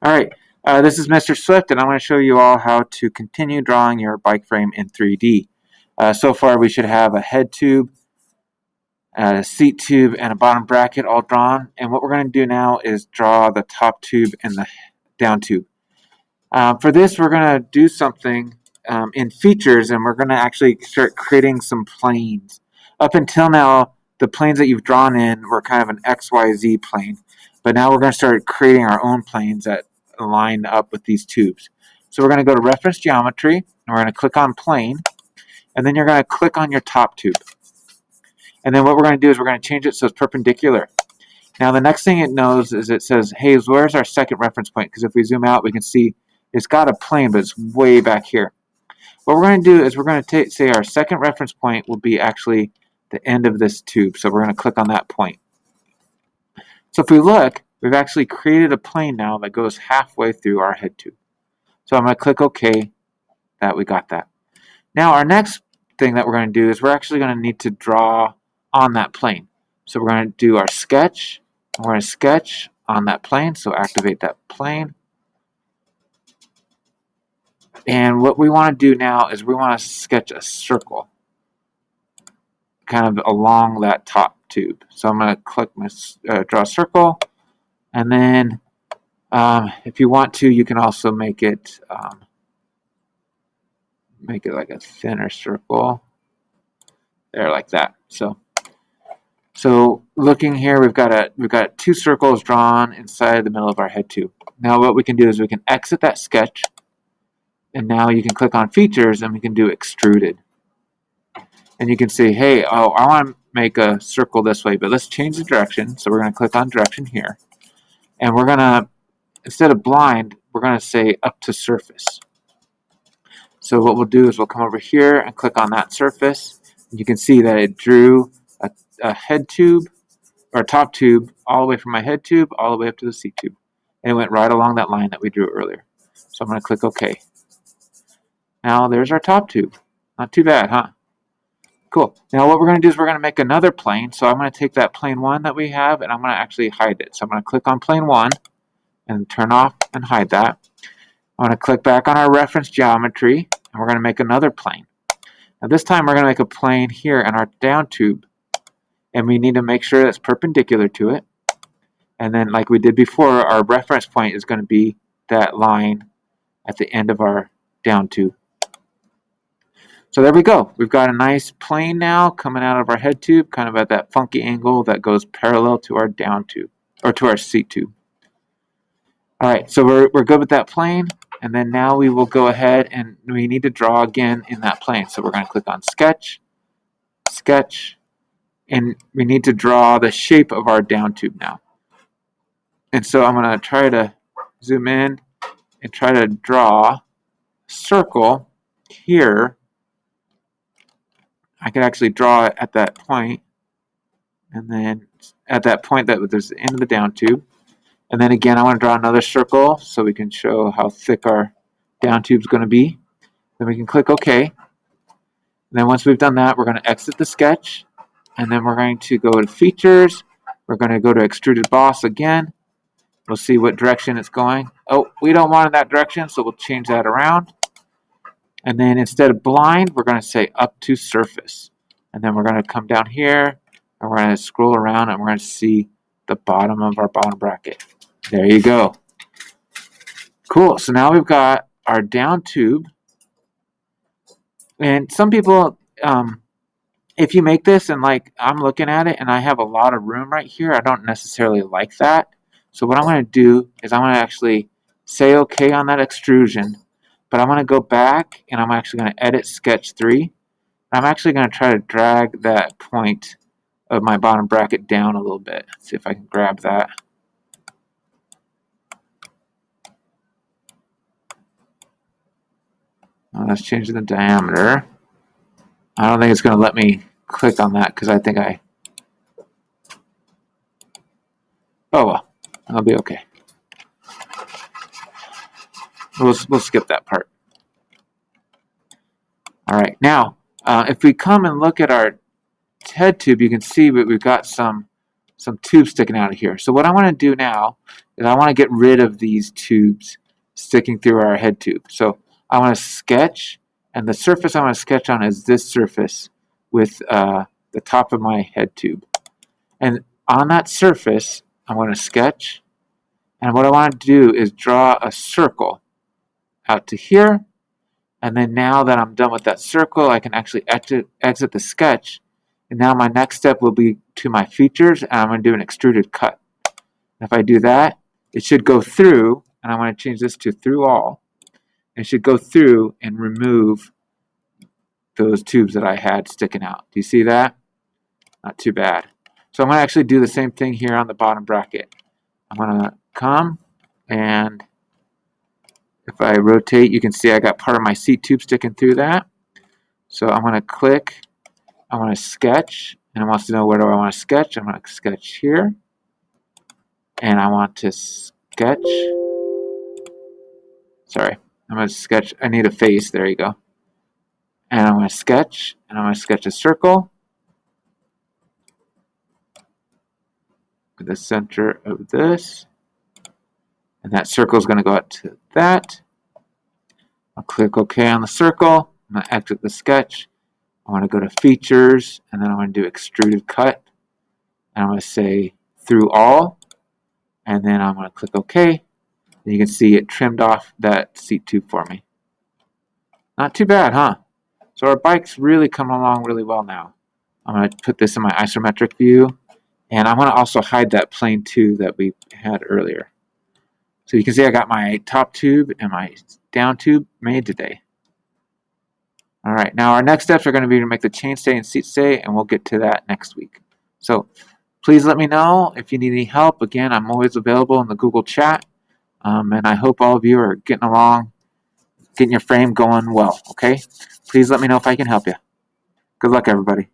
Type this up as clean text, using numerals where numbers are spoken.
All right, this is Mr. Swift, and I'm going to show you all how to continue drawing your bike frame in 3D. So far, we should have a head tube, a seat tube, and a bottom bracket all drawn. And what we're going to do now is draw the top tube and the down tube. For this, we're going to do something in features, and we're going to actually start creating some planes. Up until now, the planes that you've drawn in were kind of an XYZ plane, but now we're going to start creating our own planes that line up with these tubes. So we're going to go to Reference Geometry, and we're going to click on Plane, and then you're going to click on your top tube. And then what we're going to do is we're going to change it so it's perpendicular. Now the next thing it knows is it says, hey, where's our second reference point? Because if we zoom out, we can see it's got a plane, but it's way back here. What we're going to do is we're going to say our second reference point will be actually the end of this tube. So we're going to click on that point. So if we look, we've actually created a plane now that goes halfway through our head tube. So I'm going to click OK, that we got that. Now our next thing that we're going to do is we're actually going to need to draw on that plane. So we're going to do our sketch. We're going to sketch on that plane, so activate that plane. And what we want to do now is we want to sketch a circle kind of along that top tube. So I'm going to click my draw a circle, and then if you want to, you can also make it like a thinner circle there, like that. So looking here, we've got two circles drawn inside the middle of our head tube. Now what we can do is we can exit that sketch, and now you can click on Features, and we can do Extruded. And you can see, hey, I want to make a circle this way, but let's change the direction. So we're going to click on Direction here, and we're going to, instead of blind, we're going to say up to surface. So what we'll do is we'll come over here and click on that surface. And you can see that it drew a head tube, or a top tube, all the way from my head tube all the way up to the seat tube. And it went right along that line that we drew earlier. So I'm going to click OK. Now there's our top tube. Not too bad, huh? Cool. Now what we're going to do is we're going to make another plane. So I'm going to take that plane 1 that we have, and I'm going to actually hide it. So I'm going to click on plane 1 and turn off and hide that. I'm going to click back on our reference geometry, and we're going to make another plane. Now this time we're going to make a plane here in our down tube, and we need to make sure that's perpendicular to it. And then like we did before, our reference point is going to be that line at the end of our down tube. So there we go. We've got a nice plane now coming out of our head tube, kind of at that funky angle that goes parallel to our down tube, or to our seat tube. All right, so we're good with that plane, and then now we will go ahead and we need to draw again in that plane. So we're going to click on Sketch, Sketch, and we need to draw the shape of our down tube now. And so I'm going to try to zoom in and try to draw a circle here. I could actually draw it at that point, and then at that point that there's the end of the down tube. And then again, I want to draw another circle so we can show how thick our down tube is going to be. Then we can click OK. And then once we've done that, we're going to exit the sketch, and then we're going to go to Features. We're going to go to Extruded Boss again. We'll see what direction it's going. Oh, we don't want it that direction, so we'll change that around. And then instead of blind, we're going to say up to surface. And then we're going to come down here, and we're going to scroll around, and we're going to see the bottom of our bottom bracket. There you go. Cool. So now we've got our down tube. And some people, if you make this and like I'm looking at it and I have a lot of room right here, I don't necessarily like that. So what I'm going to do is I'm going to actually say OK on that extrusion. But I'm going to go back, and I'm actually going to edit sketch 3. I'm actually going to try to drag that point of my bottom bracket down a little bit. Let's see if I can grab that. Let's change the diameter. I don't think it's going to let me click on that because I think oh well, it'll be okay. We'll skip that part. All right, now if we come and look at our head tube, you can see we've got some tubes sticking out of here. So what I want to do now is I want to get rid of these tubes sticking through our head tube. So I want to sketch, and the surface I want to sketch on is this surface with the top of my head tube. And on that surface, I'm going to sketch, and what I want to do is draw a circle out to here. And then now that I'm done with that circle, I can actually exit the sketch. And now my next step will be to my features, and I'm going to do an extruded cut. If I do that, it should go through, and I want to change this to through all. It should go through and remove those tubes that I had sticking out. Do you see that? Not too bad. So I'm going to actually do the same thing here on the bottom bracket. I'm going to come, and if I rotate, you can see I got part of my seat tube sticking through that. So I'm going to click, I want to sketch, and it wants to know where do I want to sketch. I'm going to sketch here, and I want to sketch. Sorry, I'm going to sketch. I need a face. There you go. And I'm going to sketch, and I'm going to sketch a circle with the center of this. And that circle is going to go out to that. I'll click OK on the circle. I'm going to exit the sketch. I want to go to Features, and then I want to do Extruded Cut. And I'm going to say Through All. And then I'm going to click OK. And you can see it trimmed off that seat tube for me. Not too bad, huh? So our bike's really coming along really well now. I'm going to put this in my isometric view. And I want to also hide that plane tube that we had earlier. So you can see I got my top tube and my down tube made today. All right, now our next steps are going to be to make the chainstay and seat stay, and we'll get to that next week. So please let me know if you need any help. Again, I'm always available in the Google chat, and I hope all of you are getting along, getting your frame going well, okay? Please let me know if I can help you. Good luck, everybody.